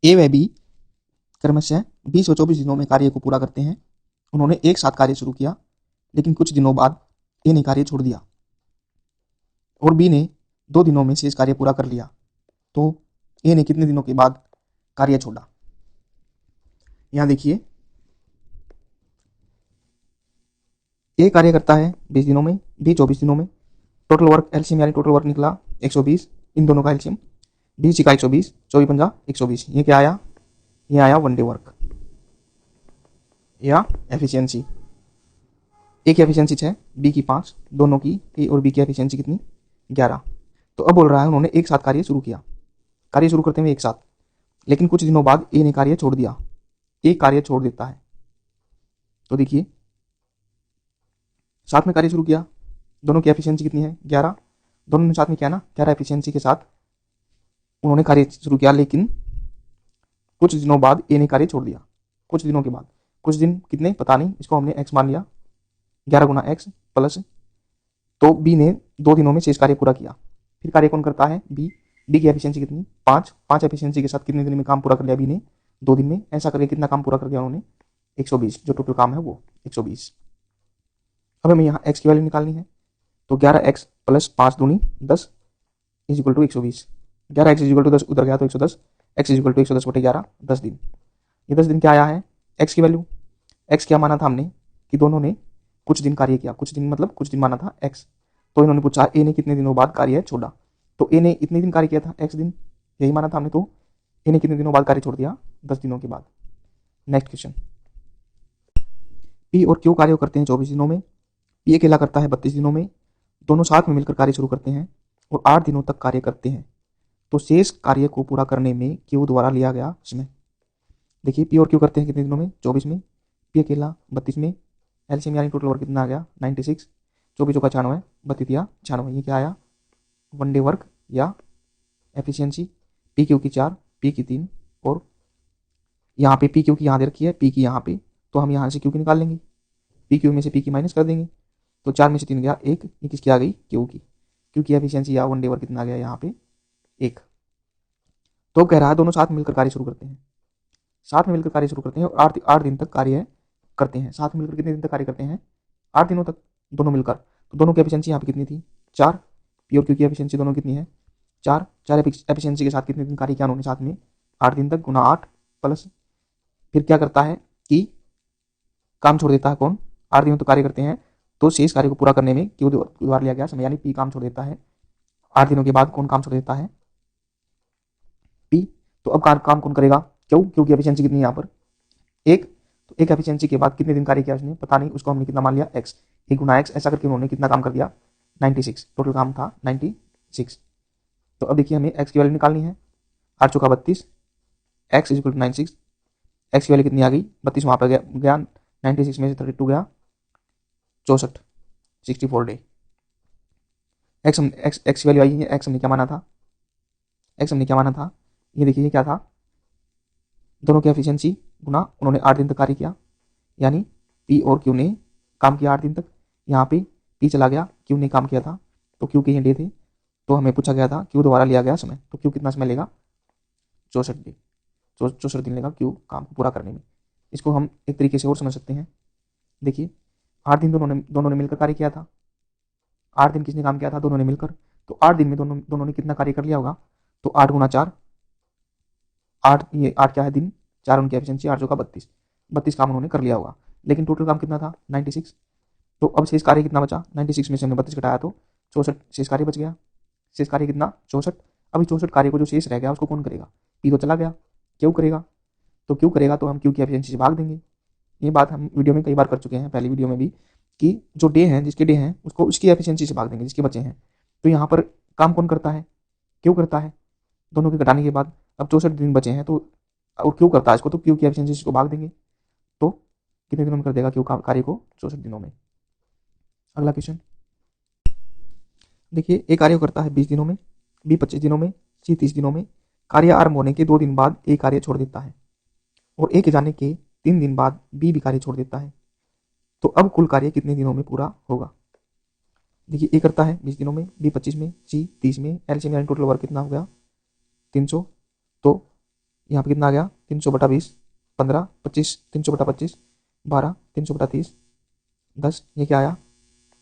ए व बी क्रमशः 20 व 24 दिनों में कार्य को पूरा करते हैं। उन्होंने एक साथ कार्य शुरू किया, लेकिन कुछ दिनों बाद ए ने कार्य छोड़ दिया और बी ने 2 दिनों में शेष कार्य पूरा कर लिया। तो ए ने कितने दिनों के बाद कार्य छोड़ा? यहां देखिए, ए कार्य करता है 20 दिनों में, बी 24 दिनों में। टोटल वर्क एलसीएम यानी टोटल वर्क निकला 120, इन दोनों का एलसीएम 20 का 120, 24 पंजा 120। ये क्या आया? ये आया वन डे वर्क या एफिशिएंसी। ए की एफिशिएंसी 6, बी की 5, दोनों की ए और बी की एफिशिएंसी कितनी? 11। तो अब बोल रहा है उन्होंने एक साथ कार्य शुरू किया, कार्य शुरू करते हुए एक साथ, लेकिन कुछ दिनों बाद ए ने कार्य छोड़ दिया। ए कार्य छोड़ देता है। तो देखिए, साथ में कार्य शुरू किया, दोनों की एफिशिएंसी कितनी है? 11। दोनों ने साथ में किया ना, 11 एफिशिएंसी के साथ उन्होंने कार्य शुरू किया, लेकिन कुछ दिनों बाद ए ने कार्य छोड़ दिया। कुछ दिनों के बाद, कुछ दिन कितने पता नहीं, इसको हमने एक्स मान लिया, 11 गुना एक्स प्लस। तो बी ने 2 दिनों में शेष कार्य पूरा किया। फिर कार्य कौन करता है? बी। बी की एफिशिएंसी कितनी? 5। 5 एफिशिएंसी के साथ कितने दिन में काम पूरा कर लिया बी ने? 2 दिन में। ऐसा करके कितना काम पूरा कर दिया उन्होंने? 120। जो टोटल काम है वो 120। अब हमें यहाँ एक्स की वैल्यू निकालनी है। तो 11x प्लस 5 दूनी 10 is equal to 120। 11x is equal to 10 उधर गया तो 110, x इज इक्वल टू 110 बटे 11, 10 दिन। ये 10 दिन क्या आया है? x की वैल्यू, x क्या माना था हमने कि दोनों ने कुछ दिन कार्य किया, कुछ दिन मतलब कुछ दिन माना था x। तो इन्होंने पूछा ए ने कितने दिनों बाद कार्य छोड़ा। तो ए ने इतने दिन कार्य किया था, x दिन, यही माना था हमने। तो ए ने कितने दिनों बाद कार्य छोड़ दिया? 10 दिनों के बाद। नेक्स्ट क्वेश्चन, पी और क्यू कार्य करते हैं 24 दिनों में, पी अकेला करता है 32 दिनों में। दोनों साथ में मिलकर कार्य शुरू करते हैं और 8 दिनों तक कार्य करते हैं। तो शेष कार्य को पूरा करने में क्यू द्वारा लिया गया समय। देखिए, पी और क्यू करते हैं कितने दिनों में? 24 में। पी अकेला 32 में। एलसीएम यानी टोटल वर्क कितना आ गया? 96। 24 चौका 96, 32 या 96। ये क्या आया? वन डे वर्क या एफिशिएंसी। पी क्यू की 4, पी की 3 और यहाँ पे पी क्यू की यहाँ दे रखी है, पी की यहाँ पे, तो हम यहाँ से क्यू की निकाल लेंगे। पी क्यू में से पी की माइनस कर देंगे, तो 4 में से 3 गया 1, ये किसकी आ गई? क्यू की। क्यू की एफिशिएंसी या वन डे वर्क कितना आ गया यहाँ पे? 1। तो कह रहा है दोनों साथ मिलकर कार्य शुरू करते हैं, साथ में मिलकर कार्य शुरू करते हैं और 8 दिन तक कार्य करते हैं। साथ में मिलकर कितने दिन तक कार्य करते हैं? 8 दिनों तक, दोनों मिलकर। तो दोनों की एफिशिएंसी यहाँ पे कितनी थी? 4। पी और क्यू की एफिशिएंसी दोनों कितनी है? 4। 4 एफिशिएंसी के साथ कितने दिन कार्य किया उन्होंने साथ में? 8 दिन तक, गुना 8 प्लस। फिर क्या करता है कि काम छोड़ देता है कौन? 8 दिनों तक कार्य करते हैं, तो शेष कार्य को पूरा करने में क्यू द्वारा लिया गया समय यानी पी काम छोड़ देता है। 8 दिनों के बाद कौन काम छोड़ देता है? पी। तो अब काम कौन करेगा? क्यों? क्योंकि एफिशिएंसी कितनी है यहाँ पर? 1। तो एक एफिशिएंसी के बाद कितने दिन कार्य किया उसने? पता नहीं, उसको हमने कितना मान लिया? एक्स। 1 गुना एक्स, ऐसा करके उन्होंने कितना काम कर दिया? 96। टोटल काम था 96। तो अब देखिए, हमें एक्स की वैल्यू निकालनी है। 8 चौका 32, x is equal to 96। X की वैल्यू कितनी आ गई? 32 वहां पर गया 96 में से 32 गया 64, 64 डे। एक्स की वैल्यू आई है। एक्स हमने क्या माना था? एक्स हमने क्या माना था? ये देखिए, ये क्या था? दोनों की एफिशिएंसी गुना उन्होंने 8 दिन तक कार्य किया, यानी पी और क्यू ने काम किया 8 दिन तक। यहाँ पे पी चला गया, क्यू ने काम किया था, तो क्यू के ये डे थे। तो हमें पूछा गया था क्यू द्वारा लिया गया समय, तो क्यू कितना समय लेगा? 64 डे, 64 दिन लेगा क्यू काम को पूरा करने में। इसको हम एक तरीके से और समझ सकते हैं। देखिए, 8 दिन दोनों ने मिलकर कार्य किया था। 8 दिन किसने काम किया था? दोनों ने मिलकर। तो 8 दिन में दोनों ने कितना कार्य कर लिया होगा? तो 8 गुना 4, 8, ये 8 क्या है? दिन। 4 उनकी एफिशिएंसी, 8 चौका 32, 32 काम उन्होंने कर लिया होगा। लेकिन टोटल काम कितना था? 96। तो अब शेष कार्य कितना बचा? 96 में से हमने 32 घटाया तो 64 शेष कार्य बच गया। शेष कार्य कितना? 64। अभी 64 कार्य को जो शेष रह गया उसको कौन करेगा? पी तो चला गया, क्यों करेगा? तो क्यों करेगा, तो हम क्यू की एफिशिएंसी से भाग देंगे। ये बात हम वीडियो में कई बार कर चुके हैं, पहली वीडियो में भी, कि जो डे हैं, जिसके डे हैं उसको उसकी एफिशिएंसी से भाग देंगे, जिसके बचे हैं। तो यहाँ पर काम कौन करता है? क्यों करता है। दोनों के घटाने के बाद अब 64 दिन बचे हैं, तो और क्यों करता है इसको, तो क्यू की एफिशिएंसी को भाग देंगे। तो कितने दिनों में कर देगा क्यू कार्य को? 64 दिनों में। अगला क्वेश्चन देखिए, ए कार्य करता है 20 दिनों में, बी 25 दिनों में, सी 30 दिनों में। कार्य आरंभ होने के 2 दिन बाद ए कार्य छोड़ देता है और ए के जाने के 3 दिन बाद बी भी कार्य छोड़ देता है। तो अब कुल कार्य कितने दिनों में पूरा होगा? देखिए, ए करता है 20 दिनों में, बी 25 में, सी 30 में। एलसीएम यानी टोटल वर्क कितना हो गया? 300। तो यहाँ पे कितना आ गया 300/20, 15, 25, 300/25, 12, 300/30, 10। ये क्या आया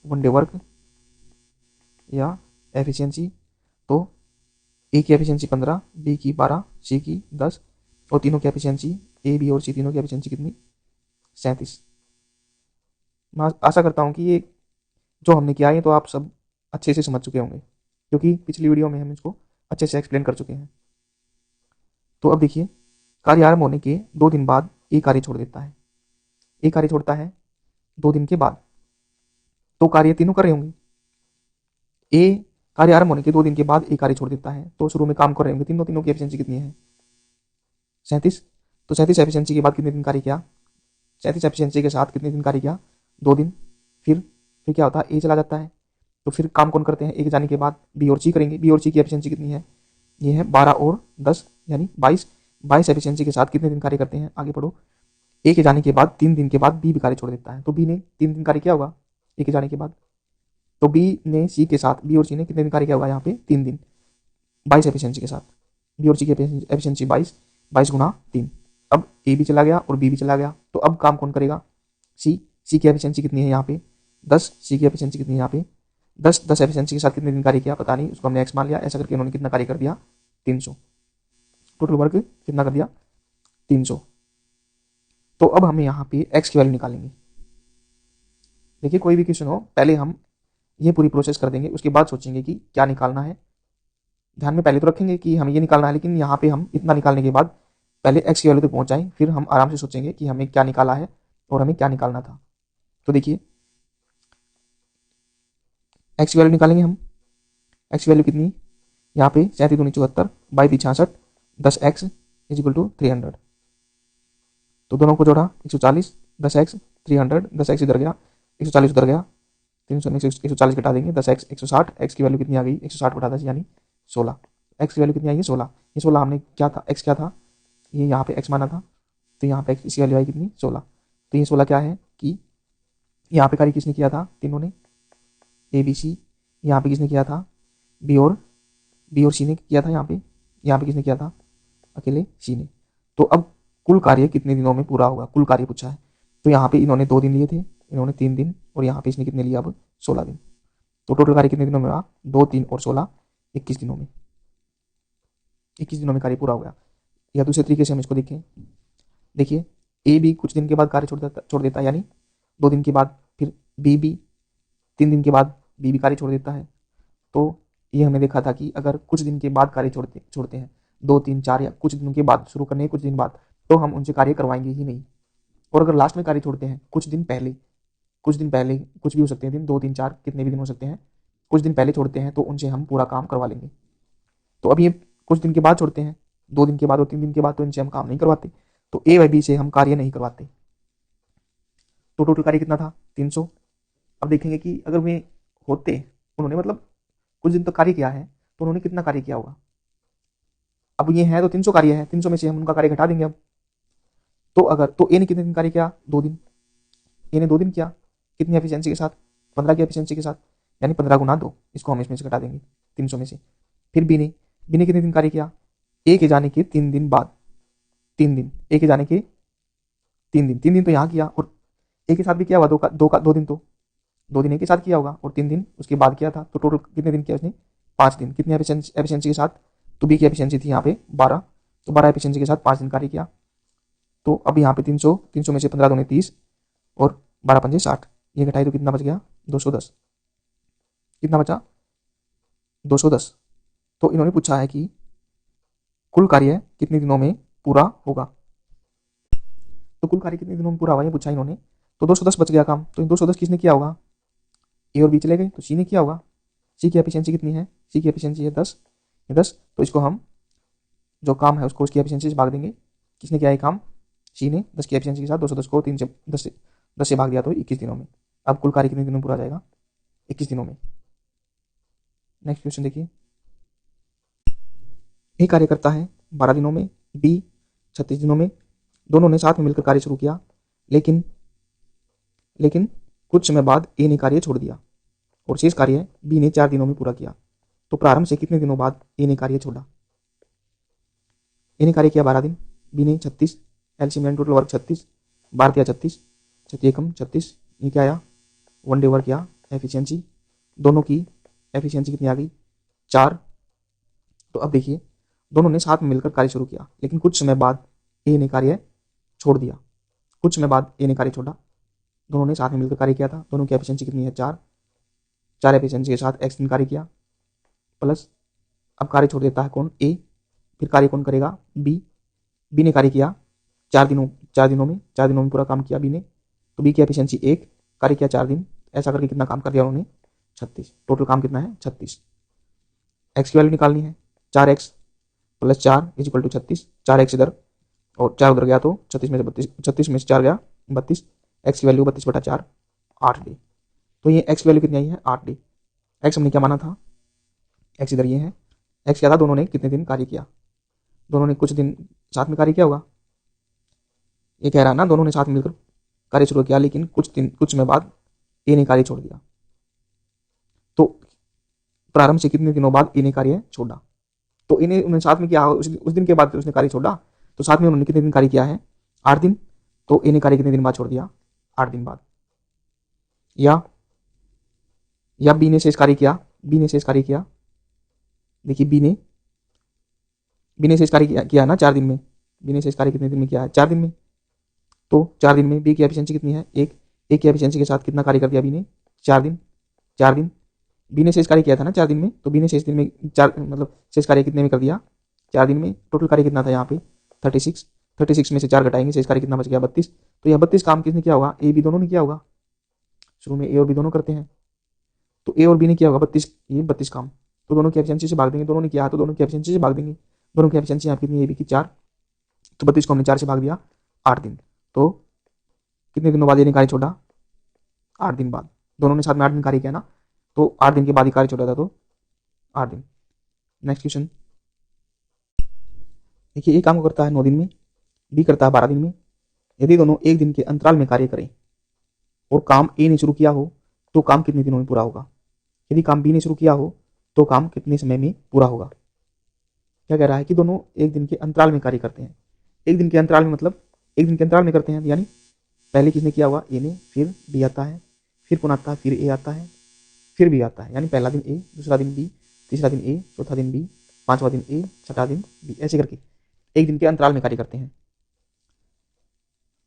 1 डे वर्क या एफिशिएंसी। तो ए की एफिशिएंसी 15, बी की 12, सी की 10 और तीनों की एफिशिएंसी ए बी और सी तीनों की एफिशिएंसी कितनी 37। मैं आशा करता हूँ कि ये जो हमने किया है तो आप सब अच्छे से समझ चुके होंगे, क्योंकि पिछली वीडियो में हम इसको अच्छे से एक्सप्लेन कर चुके हैं। तो अब देखिए, कार्य आरंभ होने के 2 दिन बाद ए कार्य छोड़ देता है। ए कार्य छोड़ता है 2 दिन के बाद, तो कार्य तीनों कर रहे होंगे। ए कार्य आरंभ होने के 2 दिन के बाद ए कार्य छोड़ देता है, तो शुरू में काम कर रहे होंगे तीनों। तीनों की एफिशिएंसी कितनी है 37। तो 37 एफिशिएंसी के बाद कितने दिन कार्य किया, 37 एफिशिएंसी के साथ कितने दिन कार्य किया 2 दिन। फिर क्या होता है ए चला जाता है, तो फिर काम कौन करते हैं ए के जाने के बाद बी और सी करेंगे। बी और सी की एफिशिएंसी कितनी है, ये है 12 और 10 यानी 22। 22 एफिशिएंसी के साथ कितने दिन कार्य करते हैं, आगे पढ़ो। ए के जाने के बाद 3 दिन के बाद बी भी कार्य छोड़ देता है, तो बी ने 3 दिन कार्य किया होगा ए के जाने के बाद। तो बी ने सी के साथ, बी और सी ने कितने दिन कार्य किया होगा यहाँ पे 3 दिन 22 एफिशिएंसी के साथ। बी और सी की एफिशिएंसी 22, 22 गुना 3। अब ए भी चला गया और बी भी चला गया, तो अब काम कौन करेगा सी। सी की एफिशिएंसी कितनी है यहाँ पे 10। सी की एफिशिएंसी कितनी है यहाँ पे 10 एफिशिएंसी के साथ कितने दिन कार्य किया पता नहीं, उसको हमने एक्स मान लिया। ऐसा करके उन्होंने कितना कार्य कर दिया 300। टोटल वर्क कितना कर दिया 300। तो अब हमें यहाँ पे एक्स की वैल्यू निकालेंगे। देखिए, कोई भी क्वेश्चन हो पहले हम ये पूरी प्रोसेस कर देंगे, उसके बाद सोचेंगे कि क्या निकालना है। ध्यान में पहले तो रखेंगे कि हमें ये निकालना है, लेकिन यहाँ पे हम इतना निकालने के बाद पहले एक्स की वैल्यू तक पहुंच जाएं, फिर हम आराम से सोचेंगे कि हमें क्या निकाला है और हमें क्या निकालना था। तो देखिए, एक्स की वैल्यू निकालेंगे हम। एक्स की वैल्यू कितनी, यहाँ पे 37 दूनी 74, 22 66, 10x इज इक्वल टू 300। तो दोनों को जोड़ा 140, 10x 300, 10x इधर गया 140 उधर गया, 300 में 140 घटा देंगे, 10x 160। एक्स की वैल्यू कितनी आ गई 160 बटा 10 यानी 16। एक्स की वैल्यू कितनी आई है 16। ये 16 हमने क्या था, एक्स क्या था, ये यहाँ पे एक्स माना था, तो यहाँ पे एक्स इसकी वैल्यू आई कितनी 16। तो ये 16 क्या है कि यहाँ पे कार्य किसने किया था, तीनों ने, ए बी सी। यहाँ पे किसने किया था बी और सी ने किया था। यहाँ पे किसने किया था, अकेले सी ने। तो अब कुल कार्य कितने दिनों में पूरा होगा, कुल कार्य पूछा है। तो यहाँ पे इन्होंने 2 दिन लिए थे, इन्होंने 3 दिन, और यहाँ पे इसने कितने लिया अब 16 दिन। तो टोटल कार्य कितने दिनों में हुआ 2, 3 और 16 21 दिनों में। 21 दिनों में कार्य पूरा हो गया। या दूसरे तरीके से हम इसको देखें, देखिए ए भी कुछ दिन के बाद कार्य छोड़ देता है, यानी 2 दिन के बाद। फिर बी भी 3 दिन के बाद बी भी कार्य छोड़ देता है। तो ये हमने देखा था कि अगर कुछ दिन के बाद कार्य छोड़ते हैं 2, 3, 4 या कुछ दिनों के बाद, शुरू करने के कुछ दिन बाद, तो हम उनसे कार्य करवाएंगे ही नहीं। और अगर लास्ट में कार्य छोड़ते हैं कुछ दिन पहले, कुछ भी हो सकते हैं दिन, 2, 3, 4 कितने भी दिन हो सकते हैं, कुछ दिन पहले छोड़ते हैं, तो उनसे हम पूरा काम करवा लेंगे। तो अब ये कुछ दिन के बाद छोड़ते हैं, 2 दिन के बाद और 3 दिन के बाद, तो इनसे हम काम नहीं करवाते, तो ए व बी से हम कार्य नहीं करवाते। तो टोटल कार्य कितना था 300। अब देखेंगे कि अगर वे होते, उन्होंने मतलब कुछ दिन तक कार्य किया है, तो उन्होंने कितना कार्य किया होगा। अब ये है तो 300 कार्य है, 300 में से हम उनका कार्य घटा देंगे। अब तो ए ने कितने दिन कार्य किया 2 दिन। ए ने 2 दिन किया, कितनी एफिशिएंसी के साथ 15 की एफिशिएंसी के साथ, यानी 15 गुना 2, इसको हम इसमें से घटा देंगे 300 में से। फिर बी ने कितने दिन कार्य किया, ए के जाने के 3 दिन बाद, 3 दिन, ए के जाने के 3 दिन तो यहाँ किया, और ए के साथ भी किया हुआ 2 दिन, तो 2 दिन ए के साथ किया होगा और 3 दिन उसके बाद किया था। तो टोटल कितने दिन किया उसने 5 दिन। कितनी एफिशिएंसी के साथ, तो बी की एफिशिएंसी थी यहाँ पे 12, तो 12 एफिशिएंसी के साथ 5 दिन कार्य किया। तो अब यहाँ पे 300 में से 15 दूनी 30 और 12 पंजे 60, ये घटाई तो कितना बच गया 210। कितना बचा 210। तो इन्होंने पूछा है कि कुल कार्य कितने दिनों में पूरा होगा। तो कुल कार्य कितने दिनों में पूरा होगा ये पूछा इन्होंने। तो 210 बच गया काम। तो इन 210 किसने किया होगा, ए और बी चले गए, तो सी ने किया होगा। सी की एफिशिएंसी कितनी है, सी की एफिशिएंसी है 10, ये 10। तो इसको हम जो काम है उसको उसकी एफिशिएंसी से भाग देंगे। किसने किया ये काम, सी ने 10 की एफिशिएंसी के साथ 210 को 10 से भाग दिया, तो 21 दिनों में। अब कुल कार्य कितने दिनों में पूरा जाएगा 21 दिनों में। नेक्स्ट क्वेश्चन देखिए, ए कार्य करता है 12 दिनों में, बी 36 दिनों में। दोनों ने साथ में मिलकर कार्य शुरू किया, लेकिन कुछ समय बाद ए ने कार्य छोड़ दिया और शेष कार्य बी ने 4 दिनों में पूरा किया। तो प्रारंभ से कितने दिनों बाद ए ने कार्य छोड़ा। ए ने कार्य किया 12 दिन, बी ने 36, एलसीएम यानी टोटल वर्क 36, 12 या 36, 36 एकम 36, ये क्या आया 1 डे वर्क या एफिशिएंसी, दोनों की एफिशिएंसी कितनी आ गई 4। तो अब देखिए दोनों ने साथ में मिलकर कार्य शुरू किया, लेकिन कुछ समय बाद ए ने कार्य छोड़ दिया, कुछ समय बाद ए ने कार्य छोड़ा, दोनों ने साथ में मिलकर कार्य किया था, दोनों की एफिशिएंसी कितनी है 4, 4 एफिशिएंसी के साथ एक्स दिन कार्य किया, प्लस अब कार्य छोड़ देता है कौन ए, फिर कार्य कौन करेगा बी, बी ने कार्य किया 4 दिनों में पूरा काम किया बी ने, तो बी की एफिशिएंसी 1, कार्य किया 4 दिन, ऐसा करके कितना काम कर दिया उन्होंने 36, टोटल काम कितना है 36। एक्स की वैल्यू निकालनी है 4x plus 4 is equal to 36, 4x इधर और 4 उधर गया तो 36 में से 32, 36 में से 4 गया 32, एक्स की वैल्यू 32/4 8 डे। तो ये एक्स की वैल्यू कितनी आई है 8 डे। एक्स हमने क्या माना था, एक्स इधर ये है, एक्स क्या था दोनों ने कितने दिन कार्य किया, दोनों ने कुछ दिन साथ में कार्य किया होगा, ये कह रहा है ना दोनों ने साथ मिलकर कार्य शुरू किया, लेकिन कुछ समय बाद ए ने कार्य छोड़ दिया, तो प्रारंभ से कितने दिनों बाद ए ने कार्य छोड़ा, तो इन्हें उन्होंने साथ में किया, उस दिन के बाद उसने कार्य छोड़ा, तो साथ में उन्होंने कितने दिन कार्य किया है 8 दिन, तो ए ने कार्य कितने दिन बाद छोड़ दिया 8 दिन बाद। या बी ने शेष कार्य किया, बी ने शेष कार्य किया, देखिए बी ने शेष कार्य किया ना 4 दिन में, बी ने शेष कार्य कितने दिन में किया है 4 दिन में, तो 4 दिन में बी की एफिशिएंसी कितनी है 1, ए की एफिशिएंसी के साथ कितना कार्य कर दिया बी ने 4 दिन, 4 दिन बी ने शेष कार्य किया था ना 4 दिन में, तो बी ने शेष दिन में 4 मतलब शेष कार्य कितने में कर दिया 4 दिन में, टोटल कार्य कितना था यहाँ पे 36, 36 में से 4 घटाएंगे शेष कार्य कितना बच गया 32, तो यह 32 काम किसने किया होगा ए बी दोनों ने किया होगा, शुरू में ए और बी दोनों करते हैं, तो ए और बी ने किया होगा 32, ये 32 काम, तो दोनों की एफिशिएंसी से भाग देंगे, दोनों ने किया तो दोनों की एफिशिएंसी से भाग देंगे, दोनों की एफिशिएंसी यहाँ कितनी ए बी की 4, तो 32 को हमने 4 से भाग दिया 8 दिन, तो कितने दिनों बाद ये ने कार्य छोड़ा 8 दिन बाद, दोनों ने साथ में 8 दिन कार्य किया ना, तो 8 दिन के बाद ही कार्य छोड़ा था, तो 8 दिन। नेक्स्ट क्वेश्चन देखिए, ए काम को करता है 9 दिन में, बी करता है 12 दिन में, यदि दोनों एक दिन के अंतराल में कार्य करें और काम ए ने शुरू किया हो तो काम कितने दिनों में पूरा होगा, यदि काम बी ने शुरू किया हो तो काम कितने समय में पूरा होगा। क्या कह रहा है कि दोनों एक दिन के अंतराल में कार्य करते हैं, एक दिन के अंतराल में मतलब एक दिन के अंतराल में करते हैं, यानी पहले किसने किया हुआ ए ने, फिर बी आता है, फिर कौन आता है, फिर ए आता है, फिर बी आता है, यानी पहला दिन ए, दूसरा दिन बी, तीसरा दिन ए, चौथा दिन बी, पांचवा दिन ए, छठा दिन बी, ऐसे करके एक दिन के अंतराल में कार्य करते हैं।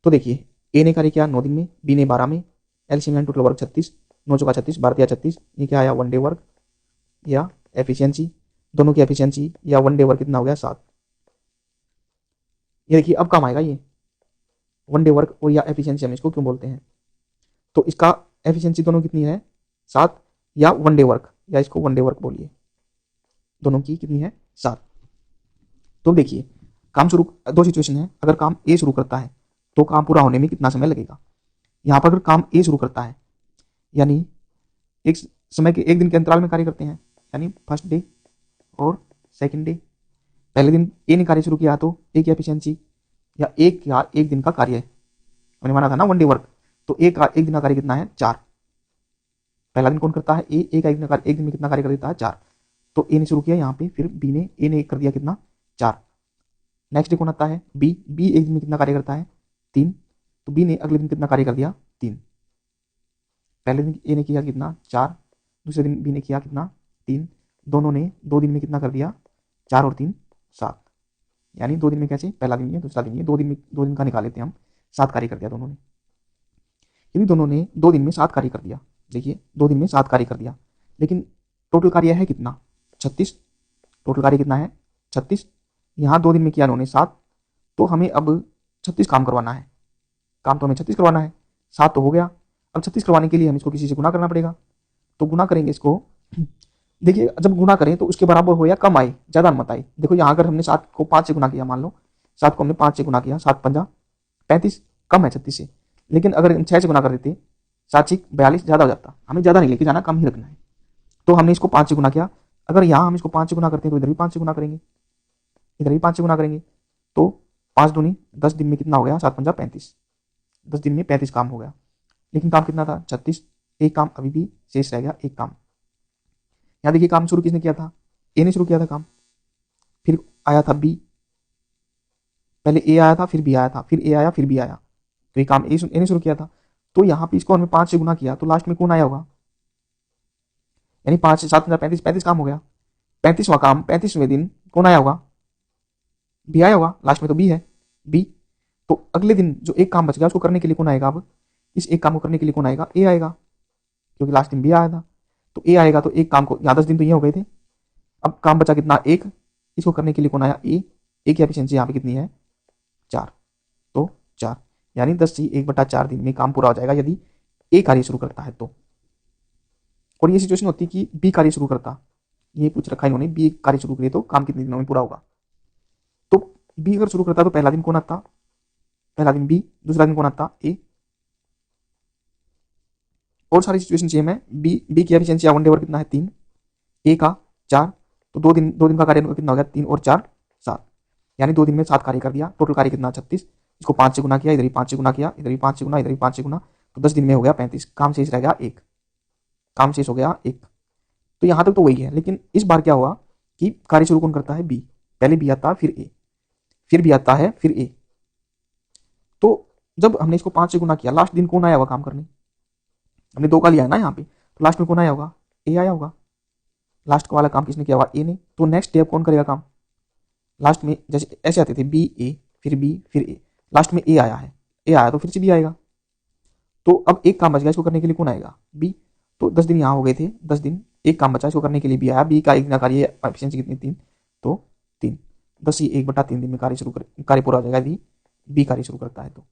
तो देखिए ए ने कार्य किया 9 दिन में, बी ने 12 में, एलसीएम टोटल वर्क 36, 9 चौका 36, 12 36, ये क्या आया 1 डे वर्क या एफिशिएंसी, दोनों की एफिशिएंसी या 1 डे वर्क कितना हो गया 7। ये देखिए अब काम आएगा ये 1 डे वर्क और या एफिशिएंसी हम इसको क्यों बोलते हैं, तो इसका एफिशिएंसी दोनों कितनी है 7 या 1 डे वर्क, या इसको 1 डे वर्क बोलिए, दोनों की कितनी है 7। तो देखिए काम शुरू, दो सिचुएशन है, अगर काम ए शुरू करता है तो काम पूरा होने में कितना समय लगेगा, यहाँ पर अगर काम ए शुरू करता है यानी एक दिन के अंतराल में कार्य करते हैं, यानी फर्स्ट डे और सेकंड डे, पहले दिन ए ने कार्य शुरू किया तो ए की एफिशिएंसी या एक दिन का कार्य है, हमने माना था ना 1 डे वर्क, तो एक दिन का कार्य कितना है 4, पहला दिन कौन करता है ए का एक दिन में कितना कार्य कर देता है 4, तो ए ने शुरू किया यहाँ पे, फिर ए ने कर दिया कितना 4, नेक्स्ट डे कौन आता है बी एक दिन में कितना कार्य करता है 3, तो बी ने अगले दिन कितना कार्य कर दिया 3, पहले दिन ए ने किया कितना 4, दूसरे दिन बी ने किया कितना 3, दोनों ने 2 दिन में कितना कर दिया 4 और 3 7, यानी 2 दिन में कैसे, पहला दिन ये दूसरा दिन ये, 2 दिन का निकाल लेते हैं हम, 7 कार्य कर दिया दोनों ने। यदि दोनों ने 2 दिन में 7 कार्य कर दिया, देखिए 2 दिन में 7 कार्य कर दिया, लेकिन टोटल कार्य है कितना 36, टोटल कार्य कितना है 36, यहाँ 2 दिन में किया उन्होंने 7, तो हमें अब 36 काम करवाना है, काम तो हमें 36 करवाना है, 7 तो हो गया, अब 36 करवाने के लिए हम इसको किसी से गुना करना पड़ेगा, तो गुना करेंगे इसको, देखिए जब गुना करें तो उसके बराबर हो या कम आए, ज़्यादा मत आए। देखो यहाँ अगर हमने 7 को 5 से गुना किया, मान लो 7 को हमने 5 से गुना किया, 7 पंजा 35, कम है 36 से, लेकिन अगर हम 6 से गुना कर देते 7 6 42, ज़्यादा हो जाता, हमें ज़्यादा नहीं लेके जाना, कम ही रखना है, तो हमने इसको 5 से गुना किया, अगर यहाँ हम इसको 5 से गुना करते हैं तो इधर भी 5 से गुना करेंगे, इधर भी 5 से गुना करेंगे, तो 5 दूनी 10 दिन में कितना हो गया 7 पंजा 35, 10 दिन में 35 काम हो गया, लेकिन काम कितना था 36, एक काम अभी भी शेष रह गया, एक काम। यहाँ देखिए काम शुरू किसने किया था, ए ने शुरू किया था काम, फिर आया था बी, पहले ए आया था, फिर बी आया था, फिर ए आया, फिर बी आया, तो ये काम ए ने शुरू किया था। तो यहाँ पे इसको हमने 5 से गुना किया, तो लास्ट में कौन आया होगा, यानी 5 से 7 35, 35 काम हो गया। 35वां काम, 35वें दिन कौन आया होगा, बी आया होगा, लास्ट में तो बी है, बी। तो अगले दिन जो एक काम बच गया उसको करने के लिए कौन आएगा, अब इस एक काम को करने के लिए कौन आएगा, ए आएगा, क्योंकि लास्ट दिन बी आया था। तो ए आएगा, तो एक काम को, यहाँ 10 दिन तो ये हो गए थे, अब काम बचा कितना, एक, इसको करने के लिए कौन आया, ए। ए की एफिशिएंसी यहाँ पे कितनी है, 4, तो 4, यानी 10/1/4 दिन में काम पूरा हो जाएगा यदि ए कार्य शुरू करता है तो। और ये सिचुएशन होती है कि बी कार्य शुरू करता, ये पूछ रखा है इन्होंने, बी कार्य शुरू करे तो काम कितने दिनों में पूरा होगा। तो बी अगर शुरू करता तो पहला दिन कौन आता, पहला दिन बी, दूसरा दिन कौन आता, ए। और सारी सिचुएशन सेम है, बी की एफिशिएंसी 1 डे और कितना है 3, ए का 4, तो 2 दिन का कार्य कितना हो गया, 3 और 4 7, यानी 2 दिन में 7 कार्य कर दिया। टोटल कार्य कितना 36, इसको 5 से गुना किया, इधर ही 5 से गुना किया, इधर ही 5 से गुना, इधर ही 5 से गुना, तो 10 दिन में हो गया 35, काम शेष रह गया 1, काम शेष हो गया 1। तो यहाँ तक तो वही है, लेकिन इस बार क्या हुआ कि कार्य शुरू कौन करता है, बी। पहले बी आता है, फिर ए, फिर बी आता है, फिर ए। तो जब हमने इसको 5 से गुना किया, लास्ट दिन कौन आया होगा काम करने, हमने 2 का लिया है ना यहाँ पे, तो लास्ट में कौन आया होगा, ए आया होगा। लास्ट वाला काम किसने किया होगा, ए ने। तो नेक्स्ट डे अब कौन करेगा काम, लास्ट में जैसे ऐसे आते थे बी ए, फिर बी, फिर ए, लास्ट में ए आया है, ए आया तो फिर से बी आएगा। तो अब एक काम बच गया, इसको करने के लिए कौन आएगा, बी। तो 10 दिन यहाँ हो गए थे, 10 दिन, एक काम बचा, इसको करने के लिए बी आया, बी का एक दिन कार्य एफिशिएंसी कितनी 3, तो 3, 10/1/3 दिन में कार्य पूरा हो जाएगा यदि बी कार्य शुरू करता है तो।